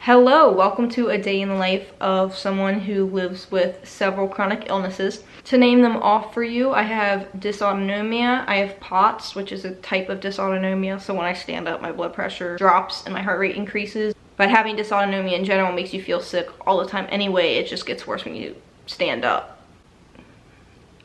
Hello, welcome to a day in the life of someone who lives with several chronic illnesses. To name them off for you, I have dysautonomia, I have POTS, which is a type of dysautonomia, so when I stand up my blood pressure drops and my heart rate increases. But having dysautonomia in general makes you feel sick all the time anyway, it just gets worse when you stand up.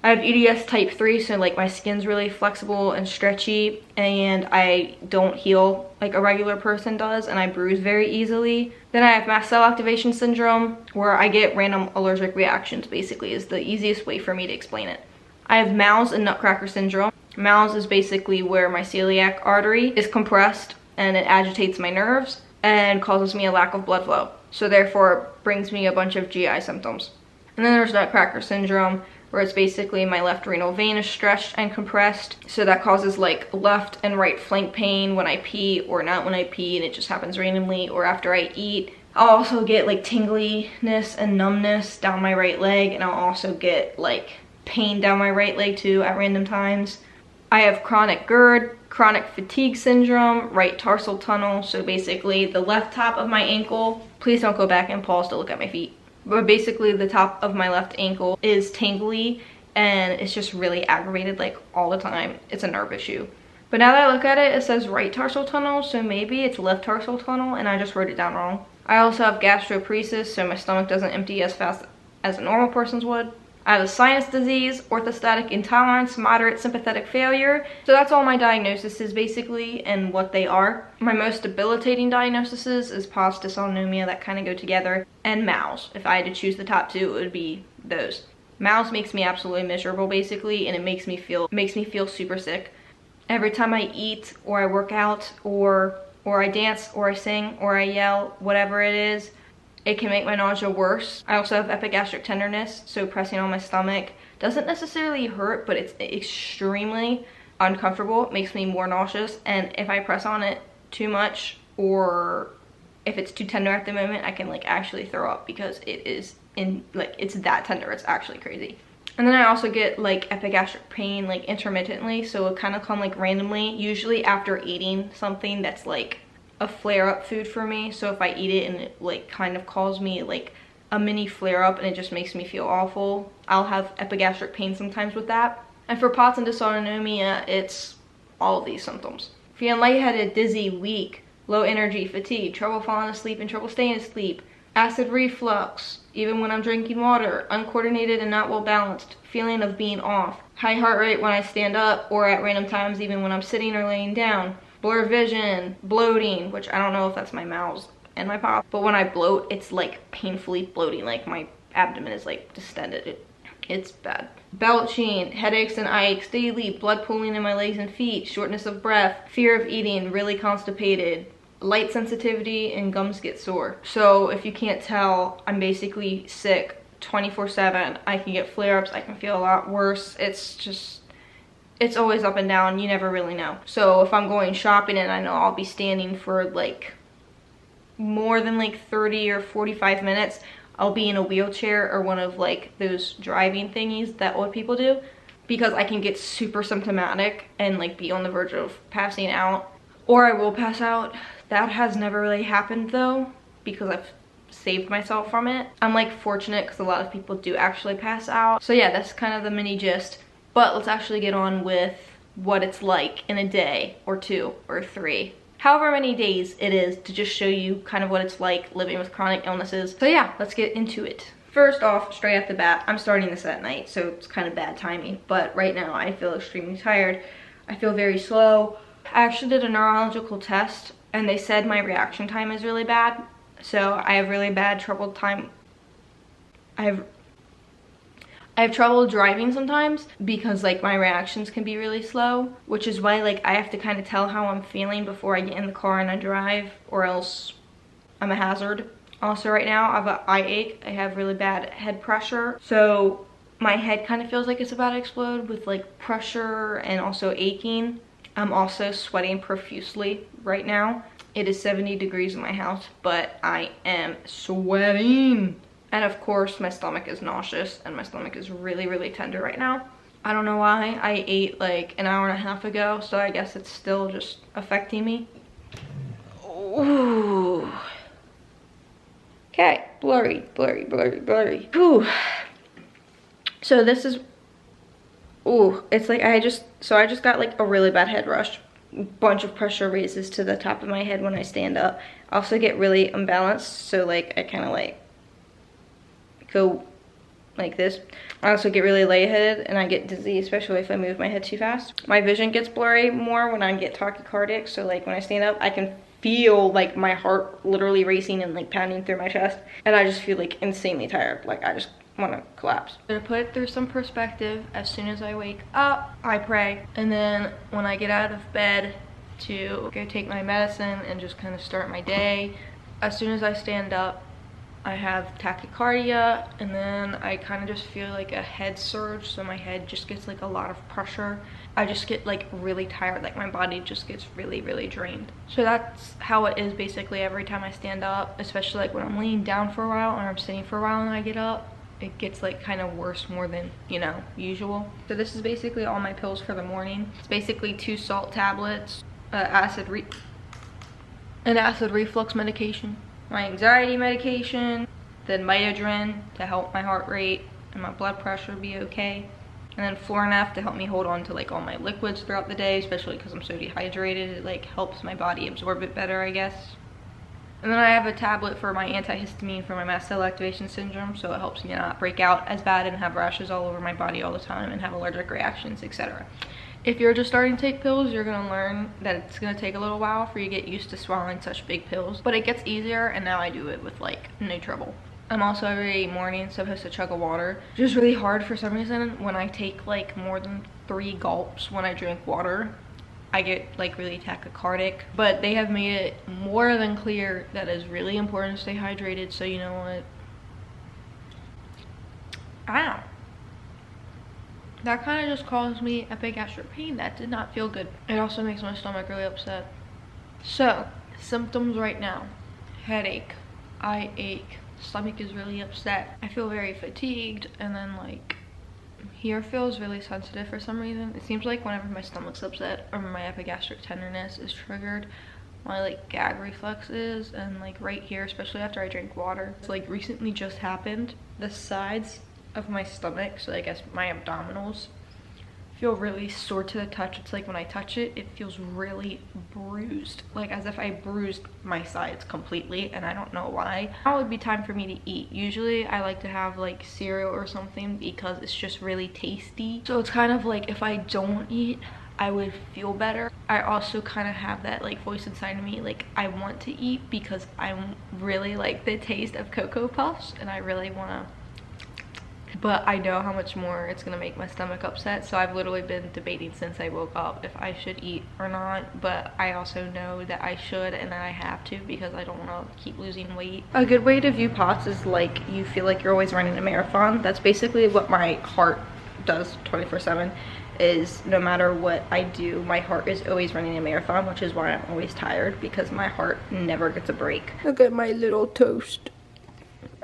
I have EDS type 3, so like my skin's really flexible and stretchy, and I don't heal like a regular person does, and I bruise very easily. Then I have mast cell activation syndrome, where I get random allergic reactions, basically, is the easiest way for me to explain it. I have MALS and nutcracker syndrome. MALS is basically where my celiac artery is compressed and it agitates my nerves and causes me a lack of blood flow. So therefore it brings me a bunch of GI symptoms. And then there's nutcracker syndrome, where it's basically my left renal vein is stretched and compressed. So that causes like left and right flank pain when I pee or not when I pee, and it just happens randomly or after I eat. I'll also get like tingliness and numbness down my right leg, and I'll also get like pain down my right leg too at random times. I have chronic GERD, chronic fatigue syndrome, right tarsal tunnel. So basically the left top of my ankle, please don't go back and pause to look at my feet. But basically the top of my left ankle is tingly and it's just really aggravated like all the time. It's a nerve issue. But now that I look at it, it says right tarsal tunnel, so maybe it's left tarsal tunnel and I just wrote it down wrong. I also have gastroparesis, so my stomach doesn't empty as fast as a normal person's would. I have a sinus disease, orthostatic intolerance, moderate sympathetic failure. So that's all my diagnoses basically and what they are. My most debilitating diagnoses is POTS, dysautonomia, that kind of go together, and MALS. If I had to choose the top two, it would be those. MALS makes me absolutely miserable basically, and it makes me feel super sick. Every time I eat or I work out or I dance or I sing or I yell, whatever it is, it can make my nausea worse. I also have epigastric tenderness, so pressing on my stomach doesn't necessarily hurt, but it's extremely uncomfortable. It makes me more nauseous, and if I press on it too much or if it's too tender at the moment, I can like actually throw up because it's that tender. It's actually crazy. And then I also get like epigastric pain like intermittently, so it kind of come like randomly, usually after eating something that's like a flare-up food for me. So if I eat it and it like kind of causes me like a mini flare-up and it just makes me feel awful, I'll have epigastric pain sometimes with that. And for POTS and dysautonomia, it's all of these symptoms. Feeling lightheaded, dizzy, weak, low energy, fatigue, trouble falling asleep and trouble staying asleep, acid reflux, even when I'm drinking water, uncoordinated and not well balanced, feeling of being off, high heart rate when I stand up or at random times even when I'm sitting or laying down, blurred vision, bloating, which I don't know if that's my MALS and my POTS, but when I bloat, it's like painfully bloating, like my abdomen is like distended. It's bad. Belching, headaches and eye aches daily, blood pooling in my legs and feet, shortness of breath, fear of eating, really constipated, light sensitivity, and gums get sore. So if you can't tell, I'm basically sick 24/7. I can get flare-ups, I can feel a lot worse. It's always up and down, you never really know. So if I'm going shopping and I know I'll be standing for like more than like 30 or 45 minutes, I'll be in a wheelchair or one of like those driving thingies that old people do, because I can get super symptomatic and like be on the verge of passing out, or I will pass out. That has never really happened though, because I've saved myself from it. I'm like fortunate because a lot of people do actually pass out. So yeah, that's kind of the mini gist. But let's actually get on with what it's like in a day or 2 or 3. However many days it is, to just show you kind of what it's like living with chronic illnesses. So yeah, let's get into it. First off, straight off the bat, I'm starting this at night, so it's kind of bad timing. But right now I feel extremely tired. I feel very slow. I actually did a neurological test and they said my reaction time is really bad. So I have really bad troubled time. I have trouble driving sometimes because like my reactions can be really slow, which is why like I have to kind of tell how I'm feeling before I get in the car and I drive, or else I'm a hazard. Also right now I have an eye ache. I have really bad head pressure, so my head kind of feels like it's about to explode with like pressure and also aching. I'm also sweating profusely right now. It is 70 degrees in my house, but I am sweating. And of course, my stomach is nauseous and my stomach is really, really tender right now. I don't know why. I ate like an hour and a half ago, so I guess it's still just affecting me. Ooh. Okay, blurry. Whew. So this is, ooh, it's like I just got like a really bad head rush. Bunch of pressure raises to the top of my head when I stand up. I also get really imbalanced, so like I kind of like go like this. I also get really lightheaded and I get dizzy, especially if I move my head too fast. My vision gets blurry more when I get tachycardic, so like when I stand up I can feel like my heart literally racing and like pounding through my chest, and I just feel like insanely tired. Like I just want to collapse. To put it through some perspective, as soon as I wake up I pray, and then when I get out of bed to go take my medicine and just kind of start my day, as soon as I stand up I have tachycardia, and then I kind of just feel like a head surge, so my head just gets like a lot of pressure. I just get like really tired, like my body just gets really drained. So that's how it is basically every time I stand up, especially like when I'm laying down for a while or I'm sitting for a while and I get up. It gets like kind of worse more than, you know, usual. So this is basically all my pills for the morning. It's basically 2 salt tablets, acid reflux medication, my anxiety medication, then Mitodrin to help my heart rate and my blood pressure be okay, and then Florinef to help me hold on to like all my liquids throughout the day, especially because I'm so dehydrated. It like helps my body absorb it better, I guess. And then I have a tablet for my antihistamine for my mast cell activation syndrome, so it helps me not break out as bad and have rashes all over my body all the time and have allergic reactions, etc. If you're just starting to take pills, you're gonna learn that it's gonna take a little while for you to get used to swallowing such big pills, but it gets easier, and now I do it with like no trouble. I'm also every morning supposed to chug a water. It's just really hard for some reason when I take like more than 3 gulps when I drink water. I get like really tachycardic, but they have made it more than clear that it's really important to stay hydrated, so you know what? Ow. That kind of just caused me epigastric pain. That did not feel good. It also makes my stomach really upset. So, symptoms right now. Headache, eye ache, stomach is really upset. I feel very fatigued, and then like here feels really sensitive for some reason. It seems like whenever my stomach's upset or my epigastric tenderness is triggered, my like gag reflexes, and like right here, especially after I drink water. It's like recently just happened. The sides of my stomach, so I guess my abdominals, feel really sore to the touch. It's like when I touch it, it feels really bruised, like as if I bruised my sides completely, and I don't know why. Now would be time for me to eat. Usually I like to have like cereal or something because it's just really tasty, so it's kind of like if I don't eat I would feel better. I also kind of have that like voice inside of me, like I want to eat because I really like the taste of Cocoa Puffs and I really want to, but I know how much more it's gonna make my stomach upset, so I've literally been debating since I woke up if I should eat or not, but I also know that I should and that I have to because I don't want to keep losing weight. A good way to view POTS is like you feel like you're always running a marathon. That's basically what my heart does 24/7, is no matter what I do, my heart is always running a marathon, which is why I'm always tired, because my heart never gets a break. Look at my little toast.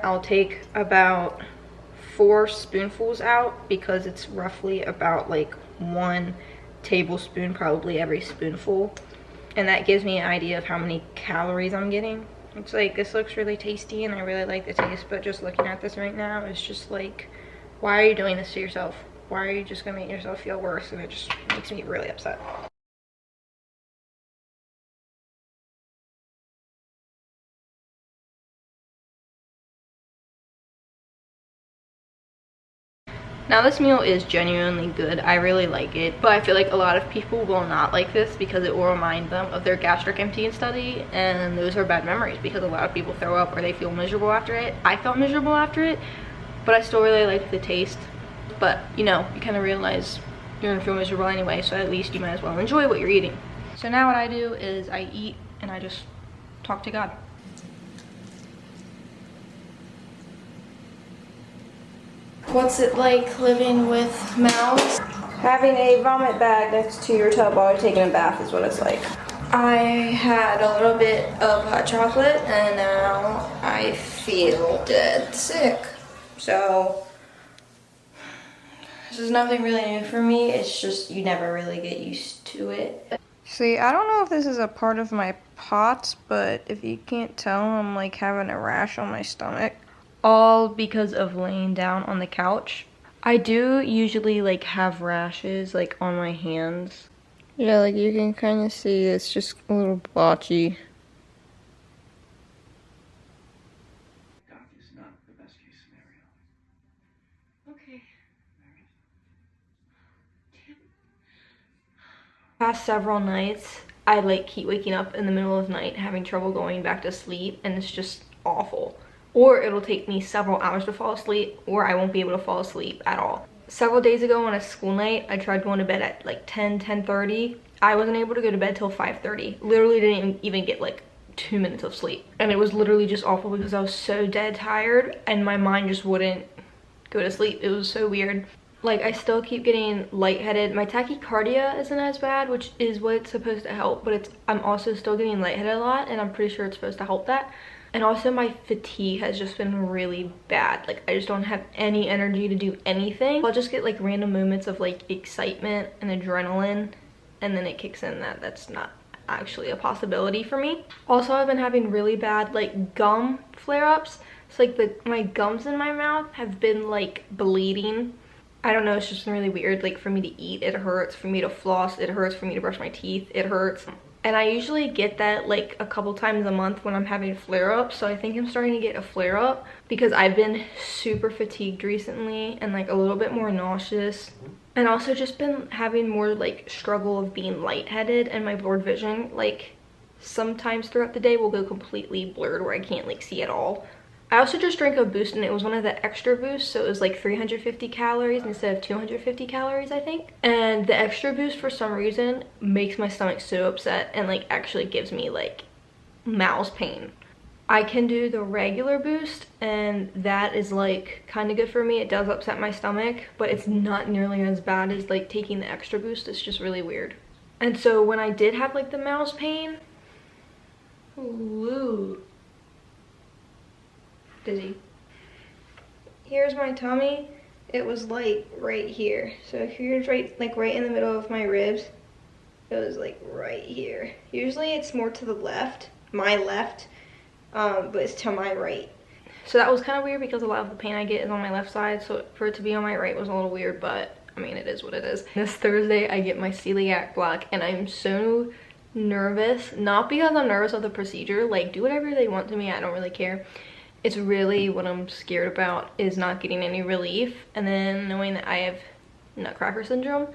I'll take about 4 spoonfuls out because it's roughly about like 1 tablespoon probably every spoonful, and that gives me an idea of how many calories I'm getting. It's like, this looks really tasty and I really like the taste, but just looking at this right now, it's just like, why are you doing this to yourself? Why are you just gonna make yourself feel worse? And it just makes me really upset. Now this meal is genuinely good. I really like it, but I feel like a lot of people will not like this because it will remind them of their gastric emptying study, and those are bad memories because a lot of people throw up or they feel miserable after it. I felt miserable after it, but I still really like the taste. But you know, you kind of realize you're gonna feel miserable anyway, so at least you might as well enjoy what you're eating. So now what I do is I eat and I just talk to God. What's it like living with MALS? Having a vomit bag next to your tub while you're taking a bath is what it's like. I had a little bit of hot chocolate and now I feel dead sick. So this is nothing really new for me. It's just you never really get used to it. See, I don't know if this is a part of my POTS, but if you can't tell, I'm like having a rash on my stomach. All because of laying down on the couch. I do usually like have rashes like on my hands. Yeah, like you can kind of see it's just a little blotchy. Is not the best case scenario. Okay. Past several nights, I like keep waking up in the middle of the night having trouble going back to sleep, and it's just awful. Or it'll take me several hours to fall asleep, or I won't be able to fall asleep at all. Several days ago on a school night, I tried going to bed at like 10:30. I wasn't able to go to bed till 5:30. Literally didn't even get like 2 minutes of sleep. And it was literally just awful because I was so dead tired and my mind just wouldn't go to sleep. It was so weird. Like, I still keep getting lightheaded. My tachycardia isn't as bad, which is what's supposed to help, but I'm also still getting lightheaded a lot, and I'm pretty sure it's supposed to help that. And also my fatigue has just been really bad. Like, I just don't have any energy to do anything. I'll just get like random moments of like excitement and adrenaline, and then it kicks in that's not actually a possibility for me. Also, I've been having really bad like gum flare-ups. So like my gums in my mouth have been like bleeding. I don't know, it's just been really weird. Like, for me to eat, it hurts. For me to floss, it hurts. For me to brush my teeth, it hurts. And I usually get that like a couple times a month when I'm having flare-ups. So I think I'm starting to get a flare-up because I've been super fatigued recently and like a little bit more nauseous. And also just been having more like struggle of being lightheaded, and my blurred vision like sometimes throughout the day will go completely blurred where I can't like see at all. I also just drank a boost, and it was one of the extra boosts, so it was like 350 calories instead of 250 calories, I think. And the extra boost, for some reason, makes my stomach so upset and like actually gives me like MALS pain. I can do the regular boost, and that is like kind of good for me. It does upset my stomach, but it's not nearly as bad as like taking the extra boost. It's just really weird. And so when I did have like the MALS pain, ooh, dizzy. Here's my tummy. It was like right here. So here's right in the middle of my ribs. It was like right here. Usually it's more to the left, my left, but it's to my right. So that was kind of weird because a lot of the pain I get is on my left side. So for it to be on my right was a little weird, but I mean, it is what it is. This Thursday I get my celiac block, and I'm so nervous. Not because I'm nervous of the procedure. Like, do whatever they want to me, I don't really care. It's really what I'm scared about is not getting any relief, and then knowing that I have nutcracker syndrome.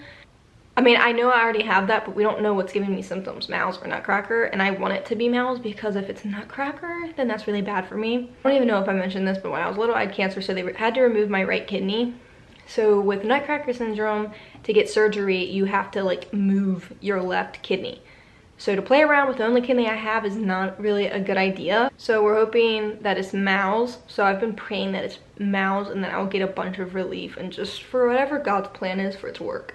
I mean, I know I already have that, but we don't know what's giving me symptoms, MALS or nutcracker, and I want it to be MALS because if it's nutcracker, then that's really bad for me. I don't even know if I mentioned this, but when I was little, I had cancer, so they had to remove my right kidney. So with nutcracker syndrome, to get surgery, you have to like move your left kidney. So to play around with the only kidney I have is not really a good idea. So we're hoping that it's MALS. So I've been praying that it's MALS, and then I'll get a bunch of relief, and just for whatever God's plan is for it to work.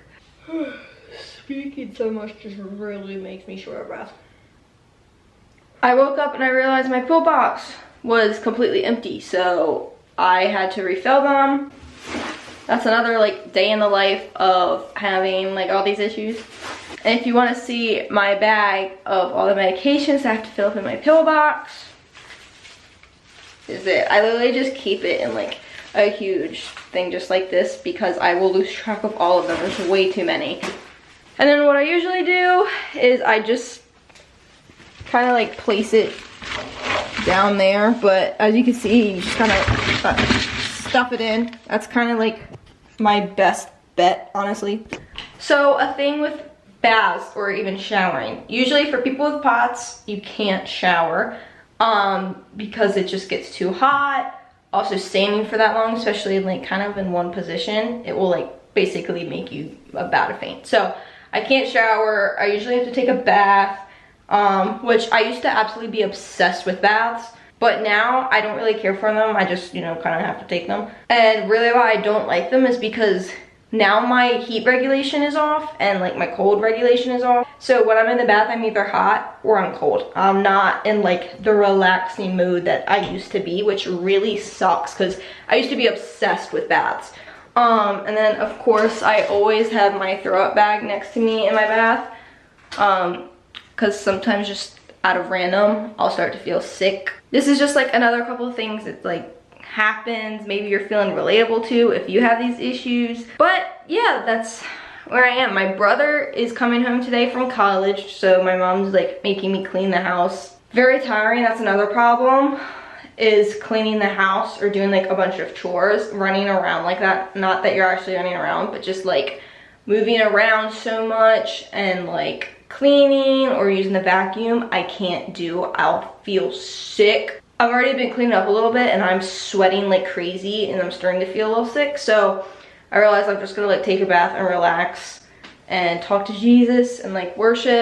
Speaking so much just really makes me short of breath. I woke up and I realized my pill box was completely empty, so I had to refill them. That's another like day in the life of having like all these issues. And if you want to see my bag of all the medications I have to fill up in my pill box, is it. I literally just keep it in like a huge thing just like this because I will lose track of all of them. There's way too many. And then what I usually do is I just kind of like place it down there, but as you can see, you just kind of stuff it in. That's kind of like my best bet, honestly. So a thing with baths or even showering. Usually for people with POTS, you can't shower because it just gets too hot. Also standing for that long, especially like kind of in one position, it will like basically make you about to faint. So I can't shower. I usually have to take a bath, which I used to absolutely be obsessed with baths, but now I don't really care for them. I just, you know, kind of have to take them. And really why I don't like them is because now my heat regulation is off and like my cold regulation is off. So when I'm in the bath, I'm either hot or I'm cold. I'm not in like the relaxing mood that I used to be, which really sucks because I used to be obsessed with baths. And then of course I always have my throw up bag next to me in my bath. because sometimes just out of random, I'll start to feel sick. This is just like another couple of things that like happens. Maybe you're feeling relatable to if you have these issues. But yeah, that's where I am. My brother is coming home today from college, so my mom's like making me clean the house. Very tiring. That's another problem, is cleaning the house or doing like a bunch of chores, running around like that. Not that you're actually running around, but just like moving around so much and like cleaning or using the vacuum, I can't do. I'll feel sick. I've already been cleaning up a little bit and I'm sweating like crazy and I'm starting to feel a little sick. So I realized I'm just gonna like take a bath and relax and talk to Jesus and like worship